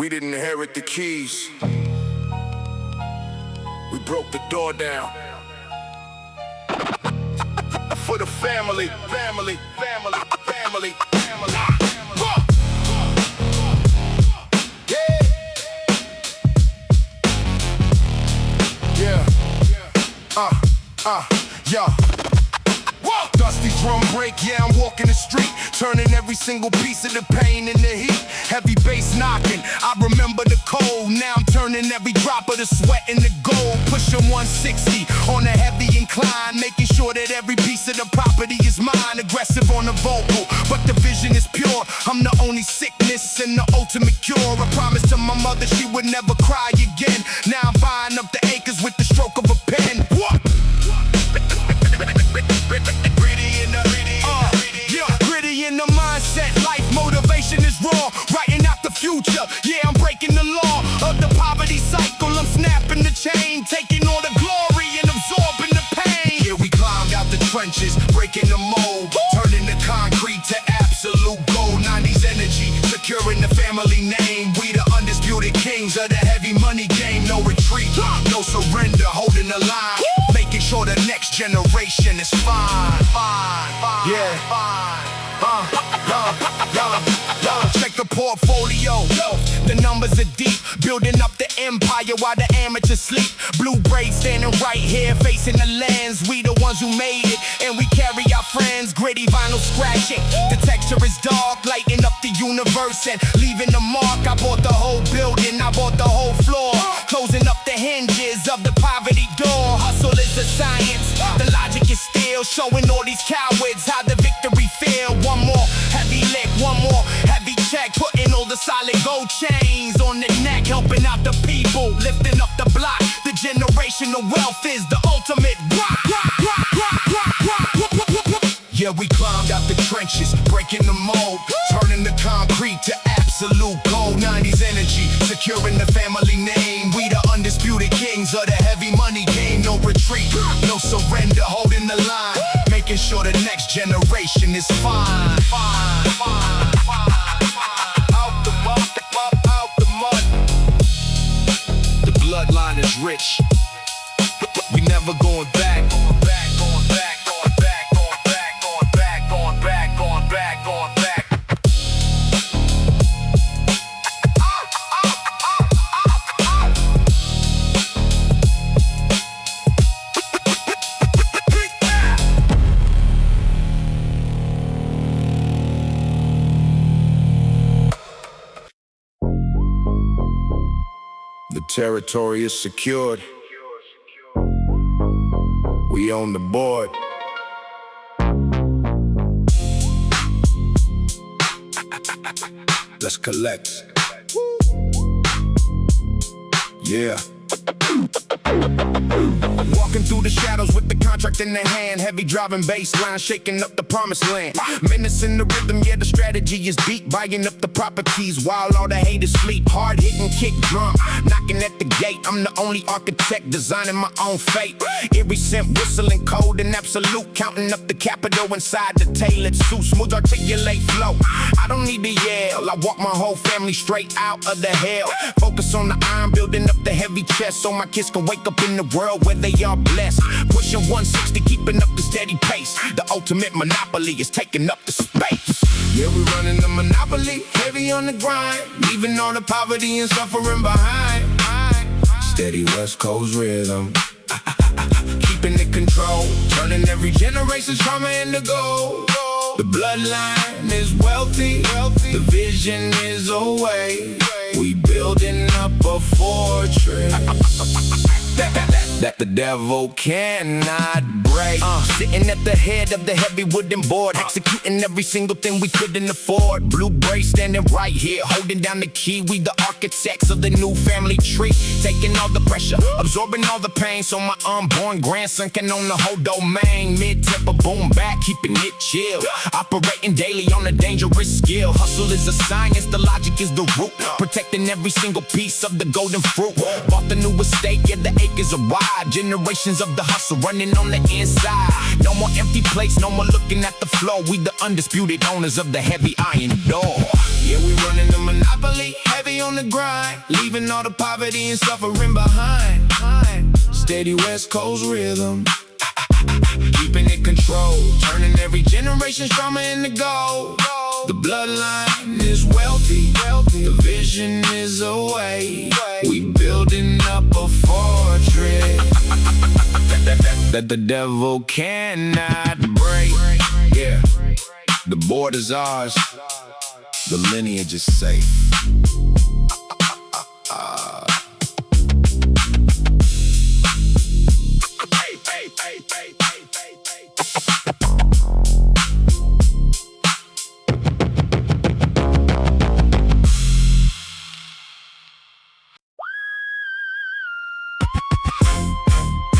We didn't inherit the keys. We broke the door down. For the family, family, family, family, family. Yeah. Yeah. Dusty drum break, yeah, I'm walking the street, turning every single piece of the pain into heat. Heavy bass knocking, I remember the cold. Now I'm turning every drop of the sweat into gold. Pushing 160 on a heavy incline, making sure that every piece of the property is mine. Aggressive on the vocal, but the vision is pure. I'm the only sickness and the ultimate cure. I promised to my mother she would never cry again. Now I'm buying up the acres with the stroke of a pen. What? Gritty in the mindset, life motivation is raw. Writing out the future, yeah, I'm breaking the law of the poverty cycle. I'm snapping the chain, taking all the glory and absorbing the pain. Yeah, we climbed out the trenches, breaking the mold, turning the concrete to absolute gold. 90s energy, securing the family name. We the undisputed kings of the heavy money game. No retreat, no surrender, holding the line, making sure the next generation is fine. Yeah. Check the portfolio, the numbers are deep. Building up the empire while the amateurs sleep. Blue braids standing right here facing the lens. We the ones who made it, and we carry our friends. Gritty vinyl scratching, the texture is dark, lighting up the universe and leaving a mark. I bought the whole building, I bought the whole floor, closing up the hinges of the poverty door. Hustle is a science, the logic is still showing all these cowards how the victory feel. One more heavy lick, one more heavy check, putting all the solid gold chains on the neck, helping out the people, lifting up the block. The generational wealth is the ultimate rock. Yeah, we climbed out the trenches, breaking the mold, turning the concrete to absolute gold. 90s energy, securing the family name. We the undisputed kings of the heavy money game. No retreat, no surrender, holding the line, making sure the next generation is fine. Out the mud, out the mud. The bloodline is rich. We never going back. The territory is secured. We own the board. Let's collect. Yeah. Walking through the shadows with the contract in the hand. Heavy driving bass line, shaking up the promised land. Menace in the rhythm, yeah, the strategy is deep. Buying up the properties while all the haters sleep. Hard hitting kick drum, knocking at the gate. I'm the only architect designing my own fate. Eerie scent, whistling cold and absolute. Counting up the capital inside the tailored suit. Smooth articulate flow, I don't need to yell. I walk my whole family straight out of the hell. Focus on the iron, building up the heavy chest, so my kids can wake up in the world where they are blessed. Pushing 160, keeping up the steady pace. The ultimate monopoly is taking up the space. Yeah, we running the monopoly, heavy on the grind, leaving all the poverty and suffering behind. Steady West Coast rhythm, keeping it control, turning every generation's trauma into gold. The bloodline is wealthy, the vision is away. We building up a fortress that the devil cannot break. Sitting at the head of the heavy wooden board, executing every single thing we couldn't afford. Blue braid standing right here, holding down the key. We the architects of the new family tree, taking all the pressure, absorbing all the pain, so my unborn grandson can own the whole domain. Mid-tempo boom back, keeping it chill, operating daily on a dangerous skill. Hustle is a science, the logic is the root, protecting every single piece of the golden fruit. Bought the new estate, yeah, the acres are wide. high. Generations of the hustle running on the inside. No more empty plates, no more looking at the floor. We the undisputed owners of the heavy iron door. Yeah, we running the monopoly, heavy on the grind, leaving all the poverty and suffering behind. Steady West Coast rhythm, keeping it controlled, turning every generation's drama into gold. The bloodline is wealthy, the vision is away. We building up a fortress that the devil cannot break. Yeah, the border's ours, the lineage is safe.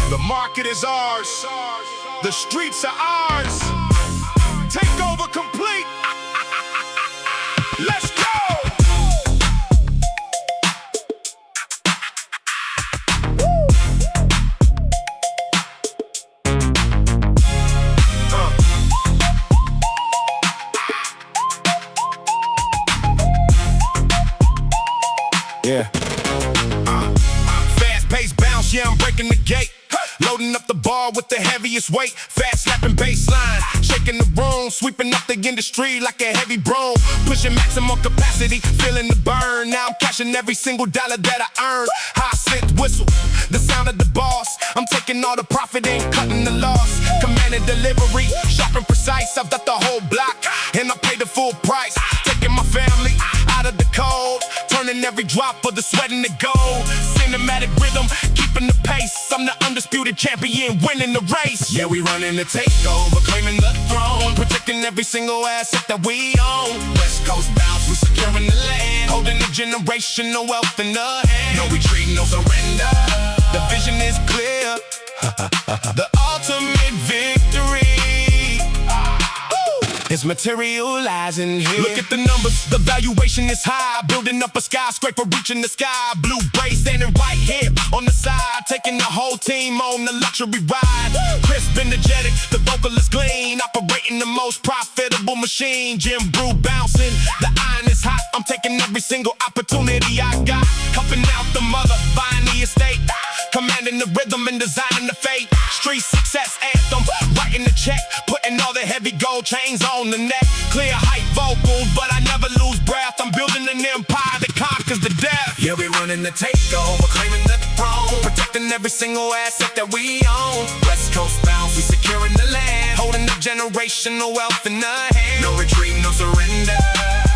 The market is ours, the streets are ours. Take over complete. Let's go. Yeah. Fast-paced bounce, yeah, I'm breaking the gate. Loading up the bar with the heaviest weight. Fast slapping baseline, shaking the room, sweeping up the industry like a heavy broom. Pushing maximum capacity, feeling the burn. Now I'm cashing every single dollar that I earn. High scent whistle, the sound of the boss. I'm taking all the profit and cutting the loss. Commanding delivery, sharp and precise. I've got the whole block, and I pay the full price. Taking my family out of the cold, turning every drop of the sweat into gold. Cinematic rhythm, keeping the pace. I'm the undisputed champion, winning the race. Yeah, we running the takeover, claiming the throne, protecting every single asset that we own. West Coast bounce, we securing the land, holding the generational wealth in the hand. No retreat, no surrender. The vision is clear. The ultimate victory is materializing here. Look at the numbers, the valuation is high. Building up a skyscraper, reaching the sky. Blue braid standing right here on the side, taking the whole team on the luxury ride. Crisp, energetic, the vocal is clean, operating the most profitable machine. Jim Brew bouncing, the iron is hot. I'm taking every single opportunity I got, helping out the mother, buying the estate, commanding the rhythm and designing the fate. Street success anthem, writing the check, putting all the heavy gold chains on the neck. Clear hype vocals, but I never lose breath. I'm building an empire that conquers the death. Yeah, we running the takeover, claiming the throne, protecting every single asset that we own. West Coast bounce, we securing the land, holding the generational wealth in the hand. No retreat, no surrender.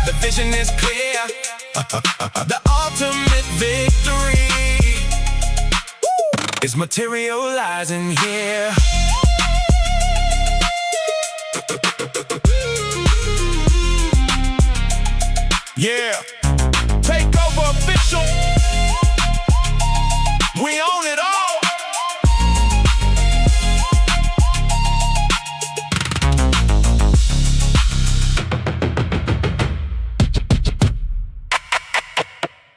The vision is clear. The ultimate victory is materializing here. Yeah, takeover official. We own it all.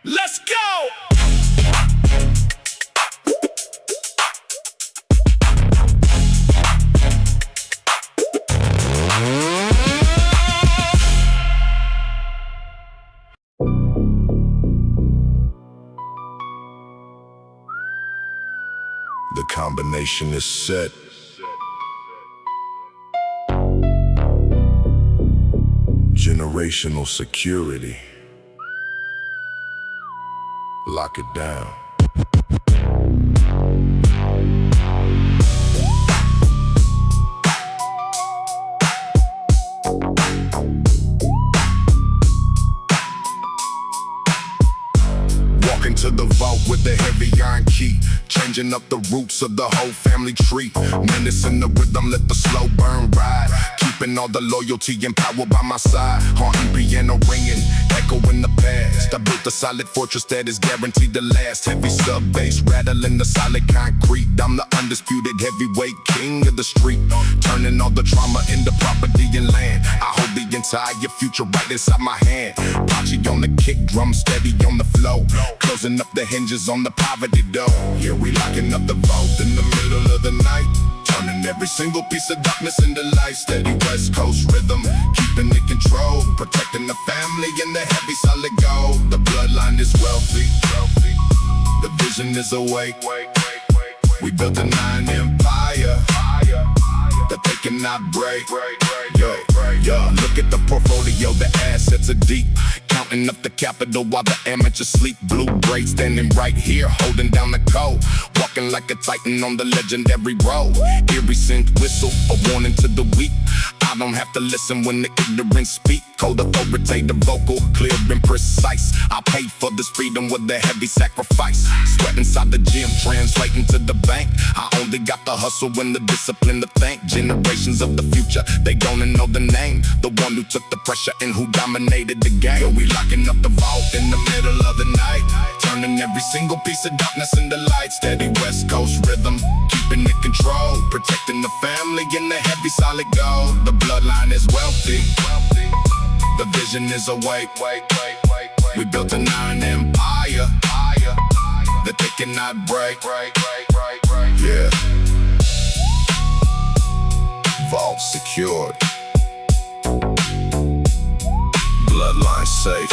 Let's go. The combination is set. Generational security. Lock it down. Walk into the vault with the heavy iron key, changing up the roots of the whole family tree. Menacing the rhythm, let the slow burn ride, keeping all the loyalty and power by my side. Haunting piano ringing, echoing the past. I built a solid fortress that is guaranteed to last. Heavy sub bass rattling the solid concrete. I'm the undisputed heavyweight king of the street, turning all the trauma into property and land. I hold the entire future right inside my hand. Pachi on the kick drum, steady on the flow. Close closing up the hinges on the poverty door. Yeah, we locking up the vault in the middle of the night, turning every single piece of darkness into light. Steady West Coast rhythm, keeping it controlled, protecting the family in the heavy solid gold. The bloodline is wealthy, the vision is awake. We built a 9 empire that they cannot break. Yo, look at the portfolio, the assets are deep. Counting up the capital while the amateurs sleep. Blue braids standing right here, holding down the code. Walking like a titan on the legendary road. Eerie synth whistle, a warning to the weak. I don't have to listen when the ignorant speak. Cold authoritative vocal, clear and precise. I paid for this freedom with a heavy sacrifice. Sweat inside the gym, translating to the bank. I only got the hustle and the discipline to thank. Generations of the future, they gonna know the name. The one who took the pressure and who dominated the game. Yo, we locking up the vault in the middle of the night, turning every single piece of darkness into light. Steady West Coast rhythm, keeping it controlled, protecting the family in the heavy solid gold. The bloodline is wealthy, the vision is awake. We built a 9 empire that they cannot break. Yeah, vault secured, bloodline safe.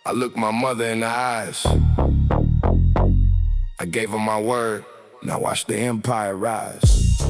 I looked my mother in the eyes. I gave her my word. Now watch the empire rise.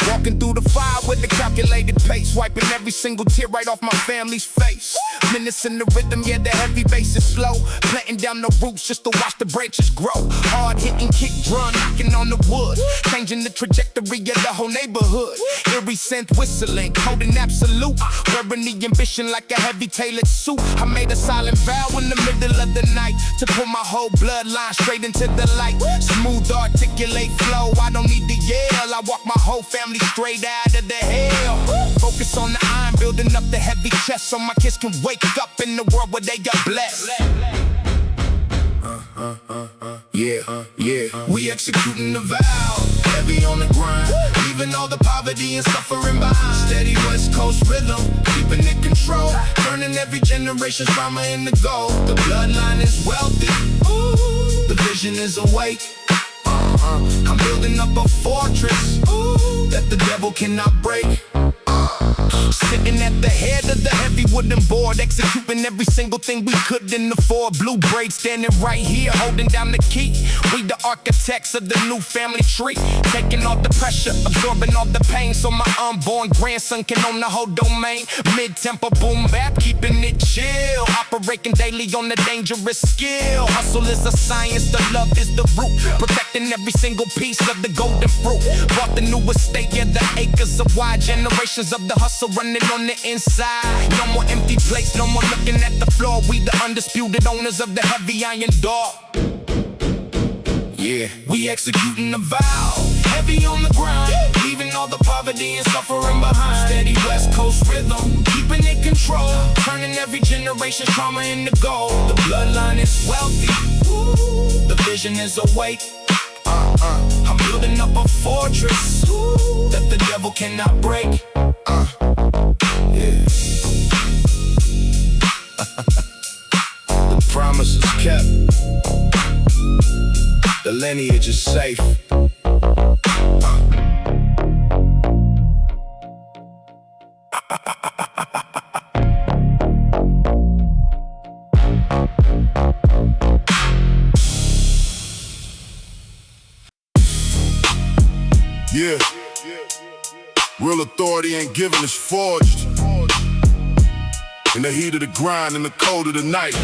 Walking through the fire with a calculated pace, wiping every single tear right off my family's face. Minutes in the rhythm, yeah, the heavy bass is slow. Planting down the roots just to watch the branches grow. Hard hitting kick drum, knocking on the wood, changing the trajectory of the whole neighborhood. Eerie synth whistling, holding absolute, wearing the ambition like a heavy tailored suit. I made a silent vow in the middle of the night to put my whole bloodline straight into the light. Smooth articulate flow, I don't need to yell. I walk my whole family straight out of the hell. Focus on the iron, building up the heavy chest so my kids can wake up in the world where they got blessed. Yeah, we executing the vow, heavy on the grind, leaving all the poverty and suffering behind. Steady West Coast rhythm, keeping it controlled, turning every generation's trauma into gold. The bloodline is wealthy, the vision is awake. I'm building up a fortress that the devil cannot break. Sitting at the head of the heavy wooden board, executing every single thing we couldn't afford. Blue braids standing right here, holding down the key. We the architects of the new family tree, taking all the pressure, absorbing all the pain, so my unborn grandson can own the whole domain. Mid-tempo boom bap, keeping it chill, operating daily on the dangerous skill. Hustle is a science, the love is the root, protecting every single piece of the golden fruit. Bought the new estate, yeah, the acres of wide, generations of the hustle running on the inside. No more empty plates, no more looking at the floor. We the undisputed owners of the heavy iron door. Yeah, we executing the vow, heavy on the grind, leaving all the poverty and suffering behind. Steady West Coast rhythm, keeping it controlled, turning every generation's trauma into gold. The bloodline is wealthy, the vision is awake. I'm building up a fortress that the devil cannot break. Yeah. The promise is kept, the lineage is safe. Yeah, real authority ain't given, it's forged. In the heat of the grind, in the cold of the night.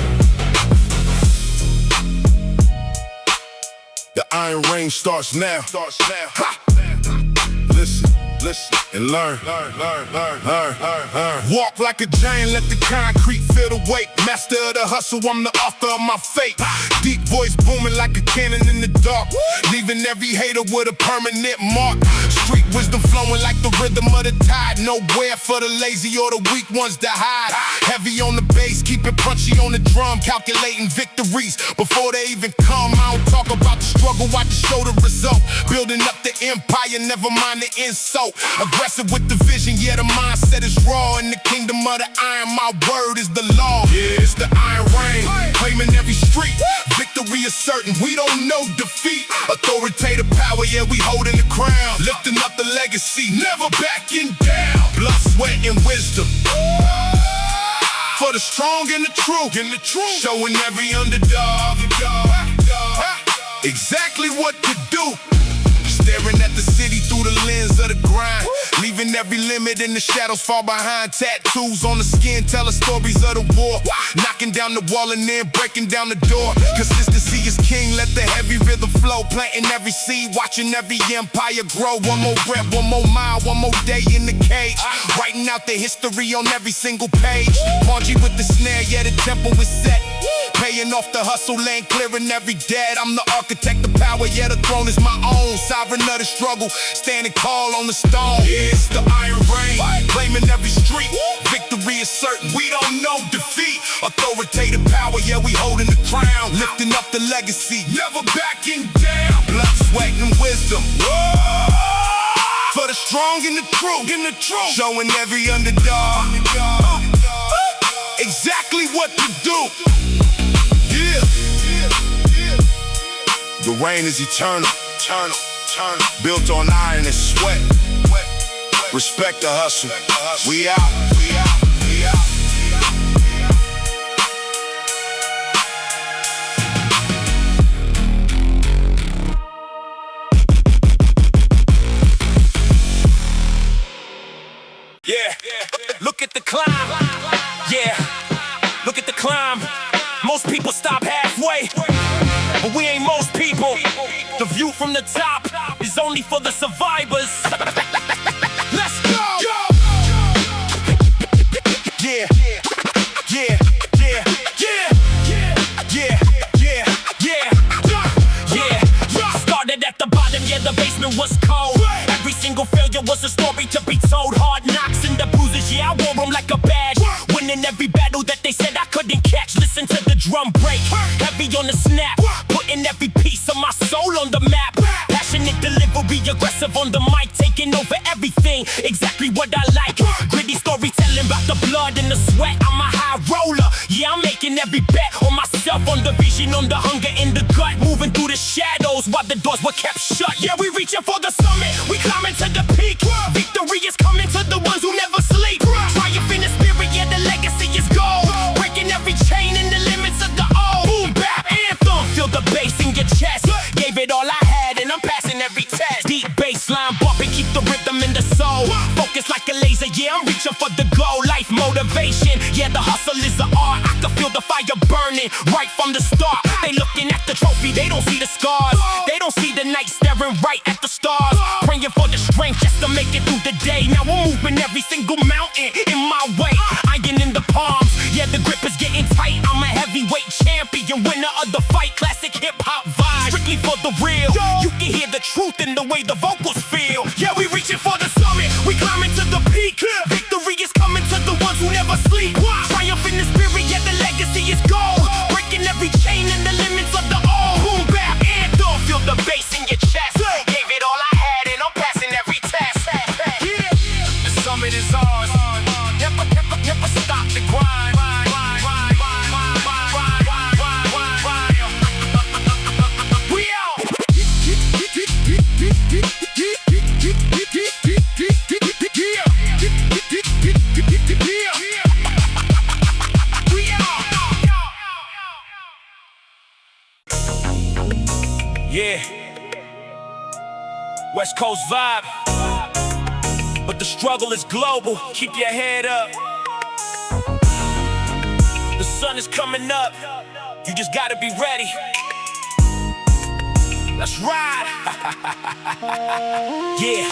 The iron rain starts now. Ha! Listen, and learn. Walk like a giant, let the concrete feel the weight. Master of the hustle, I'm the author of my fate. Deep voice booming like a cannon in the dark, leaving every hater with a permanent mark. Street Wisdom flowing like the rhythm of the tide. Nowhere for the lazy or the weak ones to hide. Heavy on the bass, keep it punchy on the drum. Calculating victories before they even come. I don't talk about the struggle, I just show the result. Building up the empire, never mind the insult. Aggressive with the vision, yeah, the mindset is raw. In the kingdom of the iron, my word is the law. Yeah, it's the iron rain, claiming every street. Victory is certain, we don't know defeat. Authoritative power, yeah, we holding the crown. Lifting up the legacy, never backing down. Blood, sweat, and wisdom for the strong and the true. Showing every underdog exactly what to do. Staring at the city through the lens of the grind. Leaving every limit in the shadows far behind. Tattoos on the skin telling stories of the war. Knocking down the wall and then breaking down the door. Consistency is king, let the heavy rhythm flow. Planting every seed, watching every empire grow. One more rep, one more mile, one more day in the cage. Writing out the history on every single page. Margie with the snare, yeah, the tempo is set. Paying off the hustle, land clearing every debt. I'm the architect of power, yeah, the throne is my own. Sovereign of the struggle, standing tall on the stone. Yeah, it's the iron rain, claiming every street. Victory is certain, we don't know defeat. Authoritative power, yeah, we holding the crown. Lifting up the legacy, never backing down. Blood, sweat, and wisdom for the strong and the true. Showing every underdog exactly what to do. Yeah. The rain is eternal. Built on iron and sweat. Respect the hustle. We out. Yeah. Look at the climb. Yeah. Look at the climb. Most people stop halfway, but we ain't most people. The view from the top is only for the survivors. Let's go! Yeah. Started at the bottom, yeah, the basement was cold. Every single failure was a story to be told. Hard knocks and the bruises, yeah, I wore them like a badge. Winning every battle that they said I couldn't catch. Listen to the drum break, heavy on the snap. Putting every piece of my soul on the map. Passionate delivery, aggressive on the mic. Taking over everything, exactly what I like. Gritty storytelling about the blood and the sweat. I'm a high roller, yeah, I'm making every bet on myself. On the vision, on the hunger in the gut. Moving through the shadows while the doors were kept shut. Yeah, we reaching for the summit, we climbing to the peak. Victory is coming to the ones who never sleep. Triumph in the spirit, yeah, the legacy is gold. Breaking every chain in the limits of the old. Boom, bap, anthem. Feel the bass in your chest. Gave it all I had and I'm passing every test. Deep bass line bumping, keep the rhythm in the soul. Focus like a laser, yeah, I'm reaching for the goal. Life motivation, yeah, the hustle is the art. I can feel the fire burning right from the start. They looking at the trophy, they don't see the scars. They don't see the night staring right at the stars. Praying for the strength just to make it through the day. Now I'm moving every single mountain in my way. Iron in the palms, yeah, the grip is getting tight. I'm a heavyweight champion, winner of the fight. Classic hip-hop vibe, strictly for the real. You can hear the truth in the way the vocals feel. Yeah, we reaching for the summit, we climbing to the peak. Victory is coming to the ones who never sleep. Triumph in the spirit, yeah, the legacy is gold. Breaking every chain in the limits of the old. Boom, bap, anthem. Feel the bass in your chest. Gave it all I had and I'm passing every test. The summit is ours. Never stop the grind. We out. Yeah, West Coast vibe, but the struggle is global. Keep your head up. The sun is coming up. You just gotta be ready. Let's ride. Yeah.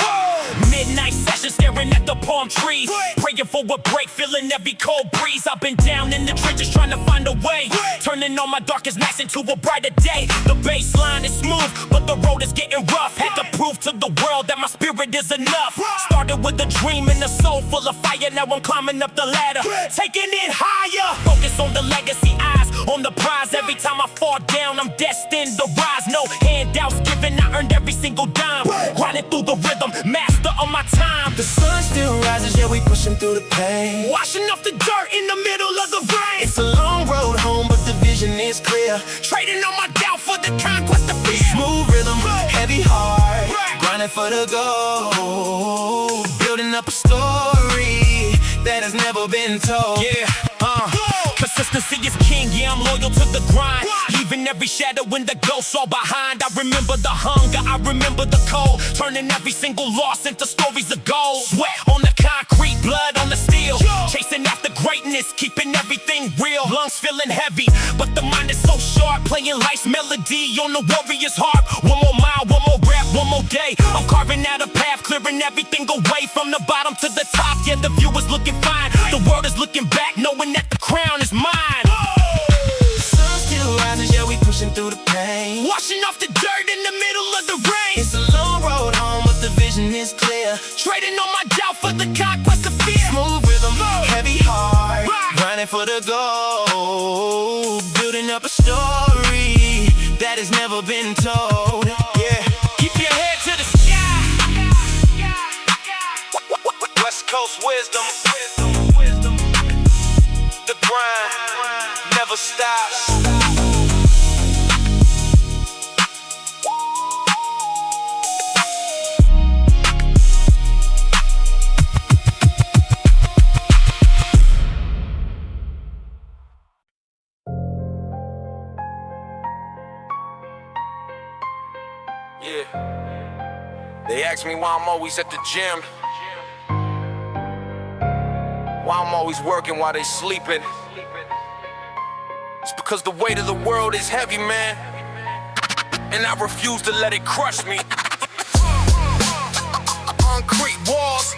Midnight session staring at the palm trees, praying for a break, feeling every cold breeze. I've been down in the trenches trying to find a way, turning all my darkest nights into a brighter day. The baseline is smooth, but the road is getting rough. Had to prove to the world that my spirit is enough. Started with a dream and a soul full of fire. Now I'm climbing up the ladder, taking it higher. Focus on the legacy, eyes on the prize. Every time I fall down, I'm destined to rise. No handouts given, I earned every single dime. Grinding through the rhythm, master of my time. The sun still rises, yeah, we pushing through the pain. Washing off the dirt in the middle of the rain. It's a long road home, but the vision is clear. Trading on my doubt for the conquest of fear. Smooth rhythm, heavy heart, grinding for the goal. Building up a story that has never been told. Yeah, consistency is king, yeah, I'm loyal to the grind. Leaving every shadow in the ghost all behind. I remember the hunger, I remember the cold, turning every single loss into stories of gold. Sweat on the concrete, blood on the steel, chasing after greatness, keeping everything real. Lungs feeling heavy, but the mind is so sharp, playing life's melody on the warrior's harp. One more mile, one more rap, one more day. I'm carving out a path, clearing everything away. From the bottom to the top, yeah, the view is looking fine. The world is looking back, knowing that the crown is mine. Sun still rises, yeah, we pushing through the pain. Washing off the dirt in the middle of the rain. It's a long road home, but the vision is clear. Trading on my doubt for the conquest of fear. Smooth rhythm, heavy heart, grinding for the goal. Building up a story that has never been told. Yeah, Keep your head to the sky. West Coast wisdom. The grind never stops. Yeah. They ask me why I'm always at the gym, why I'm always working while they sleeping. It's because the weight of the world is heavy, man, and I refuse to let it crush me. Concrete walls,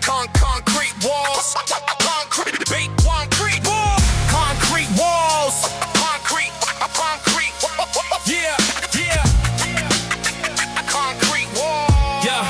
concrete walls, concrete walls, concrete walls, concrete, yeah, yeah, concrete walls, yeah,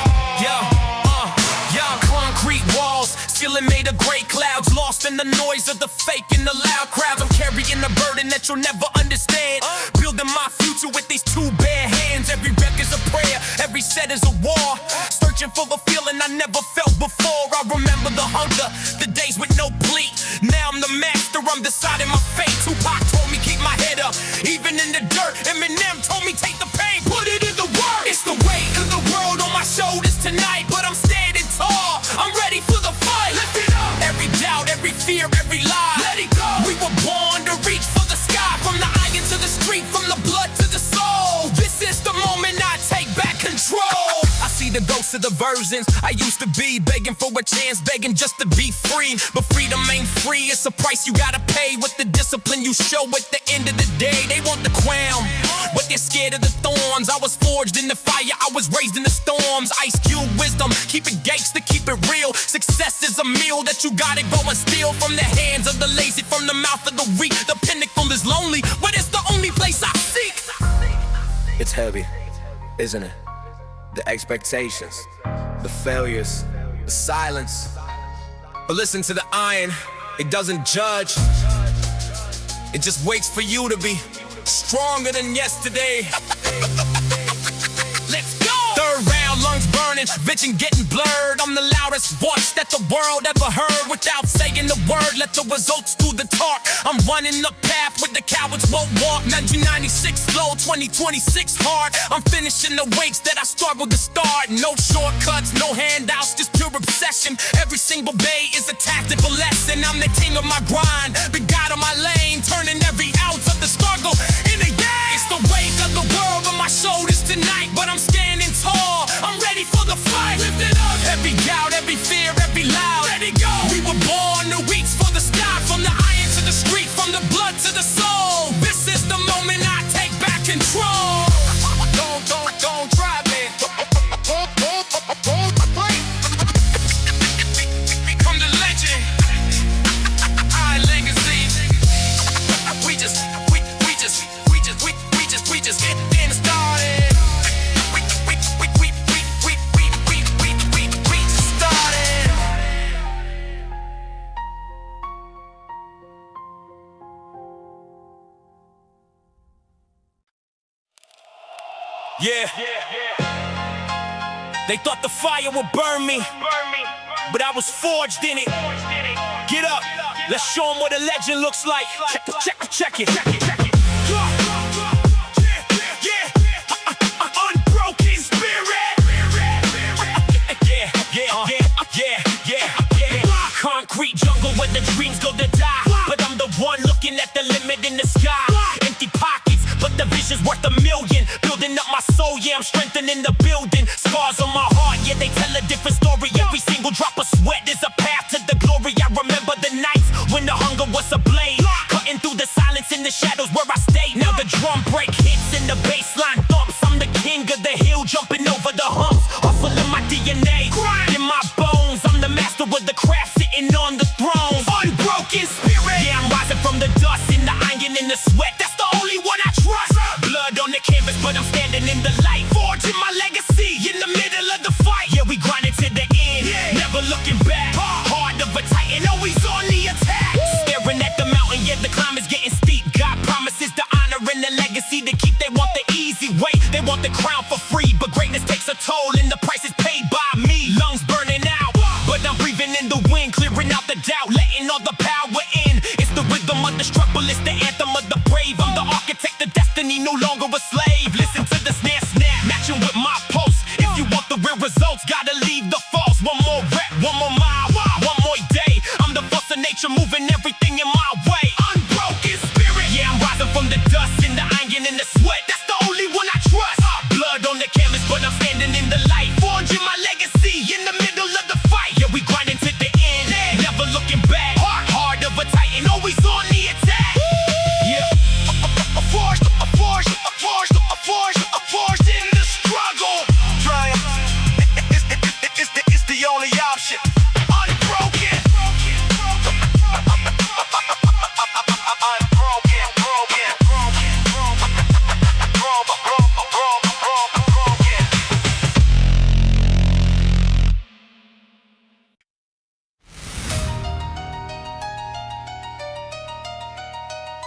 concrete walls, ceiling made of gray clouds, lost in the noise of the fake and the loud crowds. I'm carrying a burden that you'll never understand, building my future with these two bare hands. Every rep is a prayer, every set is a war, searching for a feeling I never felt before. I remember the hunger, the days with no plea. Now I'm the master, I'm deciding my fate. Tupac told me keep my head up, even in the dirt. Eminem told me take the pain, put it in the work. It's the weight of the world on my shoulders tonight, but I'm standing tall, I'm ready for the fight. Lift it up. Every doubt, every fear, every lie, let it go. We were born to reach for the sky, from the iron to the street, from the blood to the soul. This is the moment I take back control. I see the ghosts of the versions I used to be, begging for a chance, begging just to be free. But freedom ain't free, it's a price you gotta pay. With the discipline you show at the end of the day. They want the crown, but they're scared of the thorns. I was forged in the fire, I was raised in the storms. Ice Cube wisdom, keep it gangsta, keep it real. Success is a meal that you gotta go and steal from the hands of the lazy, from the mouth of the weak. The pinnacle is lonely, but it's the only place I seek. It's heavy, isn't it? The expectations, the failures, the silence. But listen to the iron, it doesn't judge. It just waits for you to be stronger than yesterday. Let's go! Third round, lungs burning, vision getting blurred. I'm the loudest voice that the world ever heard. Without saying the word, let the results do the talk. I'm running the path where the cowards won't walk. 1996 slow, 2026 hard. I'm finishing the weights that I struggled to start. No shortcuts, no handouts, just pure obsession. Every single day is a tactical lesson. I'm the king of my grind, big God on my lane, turning every ounce of the struggle into gain. It's the weight of the world on my shoulders tonight, but I'm standing tall, I'm ready for the fight. Lift it up. Every doubt, every fear, every loud, let it go. We were born to reach for the sky, from the iron to the street, from the blood to the soul. This is the moment I take back control. Don't Yeah. They thought the fire would burn me, but I was forged in it. Get up, let's show them what a legend looks like. Check it. Unbroken spirit. Yeah. Concrete jungle where the dreams go to die, but I'm the one looking at the limit in the sky. Empty pockets, but the vision's worth $1 million. Building up my soul, yeah, I'm strengthening the building. Scars on my heart, yeah, they tell a different story. Every single drop of sweat is a path to the glory. I remember the nights when the hunger was ablaze, cutting through the silence in the shadows where I stayed. Now the drum break hits and the bass line thumps. I'm the king of the hill, jumping over the humps. Hustling my DNA, in my bones. I'm the master of the craft, sitting on the throne. Unbroken spirit. Yeah, I'm rising from the dust, in the iron, in the sweat. That's the only one I trust. Blood on the canvas, but I'm standing in the light, forging my legacy in the middle of the fight. Yeah, we grinding to the end, never looking back. Heart of a titan, always on the attack. Staring at the mountain, yeah, the climb is getting steep. God promises the honor and the legacy to keep. They want the easy way, they want the crown for free, but greatness takes a toll and the price is paid by me. Lungs burning out, but I'm breathing in the wind, clearing out the doubt, letting all the power in. It's the rhythm of the struggle, it's the anthem of the brave. I'm the architect of destiny, no longer a slave. Listen to the snare snap, matching with my pulse. If you want the real results, gotta leave the false. One more rep, one more mile, one more day. I'm the force of nature, moving everything in my way. Unbroken spirit. Yeah, I'm rising from the dust, in the iron, in the sweat. That's the only one I trust. Blood on the canvas, but I'm standing in the light, forging my legacy in the middle of the fight. Yeah, we grinding to the end, never looking back. Heart of a titan, always on the attack. Yeah, forged in the struggle. Triumph, it's the only option. Unbroken.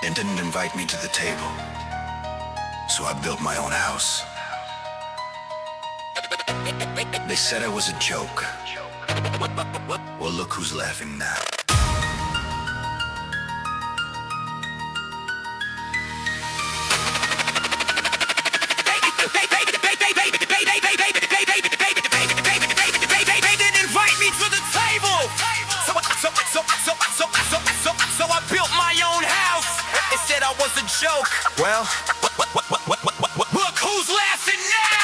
They didn't invite me to the table, so I built my own house. They said I was a joke. Well, look who's laughing now. They didn't invite me to the table, so I built my own house. They said I was a joke. Well, look who's laughing now.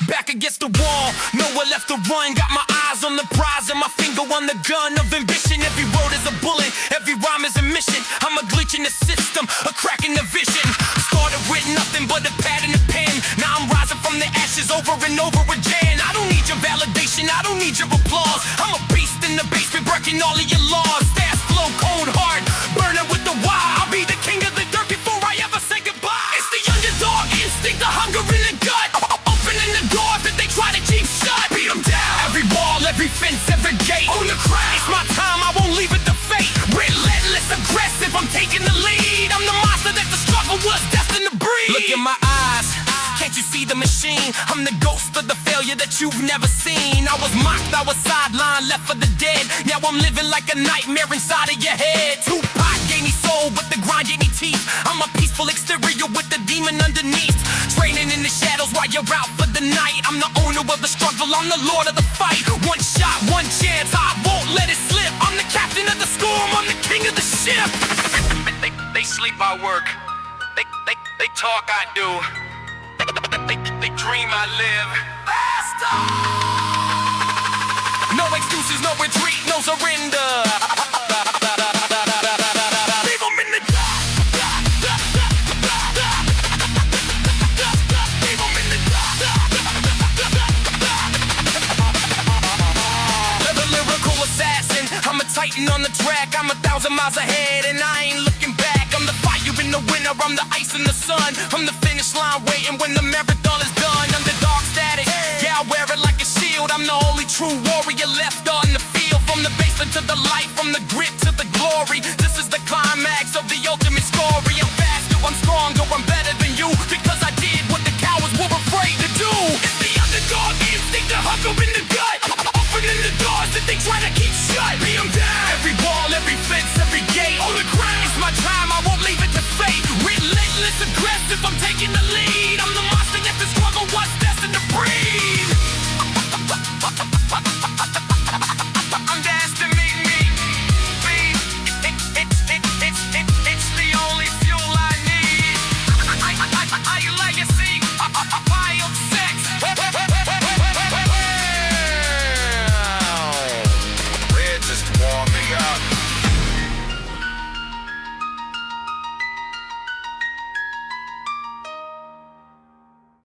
Back against the wall, nowhere left to run. Got my eyes on the prize and my finger on the gun of ambition. Every word is a bullet, every rhyme is a mission. I'm a glitch in the system, a crack in the vision. Started with nothing but a pad and a pen. Now I'm rising from the ashes over and over again. I don't need your validation, I don't need your applause. I'm a beast in the basement, breaking all of your laws. Fast flow, cold hard, burning with the wire. I'll be the king of the dirt before I ever say goodbye. It's the underdog instinct, the hunger in the gut. Opening the doors that they try to keep shut. Beat them down, every wall, every fence, every gate. On the crowd, it's my time, I won't leave it to fate. Relentless, aggressive, I'm taking the lead. I'm the monster that the struggle was destined to breed. Look in my eyes, can't you see the machine? I'm the ghost of the failure that you've never seen. I was mocked, I was sidelined, left for the dead. Now I'm living like a nightmare inside of your head. Tupac gave me soul, but the grind gave me teeth. I'm a peaceful exterior with the demon underneath. Training in the shadows while you're out for the night. I'm the owner of the struggle, I'm the lord of the fight. One shot, one chance, I won't let it slip. I'm the captain of the storm, I'm the king of the ship. They sleep, I work. They talk, I do. They dream, I live. Faster! No excuses, no retreat, no surrender. Leave 'em in the dark. Leave 'em in the dark. The lyrical assassin, I'm a titan on the track. I'm 1,000 miles ahead and I ain't looking back. I'm the fire in the winter, I'm the ice in the